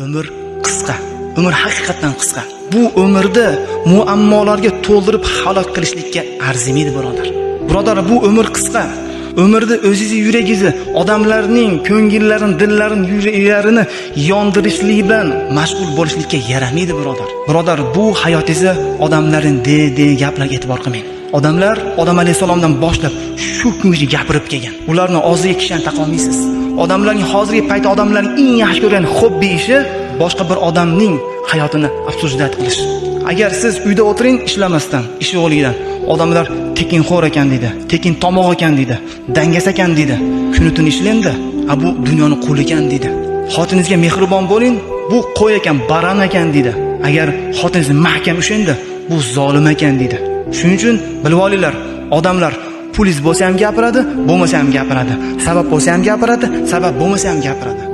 Umr qisqa. Umr haqiqatan qisqa. Bu umrda muammolarga to'ldirib halok qilishlikka arzimaydi, birodar. Birodar, bu umr qisqa. Umrda o'zingizni yuragingizni, odamlarning ko'ngillarini, dillarini, yuraklarini yondirishlik bilan mashg'ul bo'lishlikka yaramaydi, birodar. Birodar, bu hayotingizni odamlarning de gaplarga e'tibor qilmang. Odamlar Odam alayhisalomdan boshlab shu kungacha gapirib kelgan. Ularni og'ziga kishan taqolmaysiz. Odamlarning hozirgi paytda odamlarning eng yaxshi ko'rgan hobbi ishi boshqa bir odamning hayotini obsujdat qilish. Agar siz uyda o'tiring ishlamasdan, ish o'g'lidan, odamlar tekinxo'r ekan deydi, tekin tomoq ekan deydi, dangas ekan deydi. Kuni-tun ishlaydi, bu dunyoning quli ekan deydi. Xotiningizga mehribon bo'ling, bu qo'y ekan, baran ekan deydi. Agar xotiningizni mahkam ushlaydi, bu zolim ekan deydi. Shuning uchun bilib olinglar, odamlar pulingiz bo'lsa ham gapiradi, bo'lmasa ham gapiradi. Sabab bo'lsa ham gapiradi, sabab bo'lmasa ham gapiradi.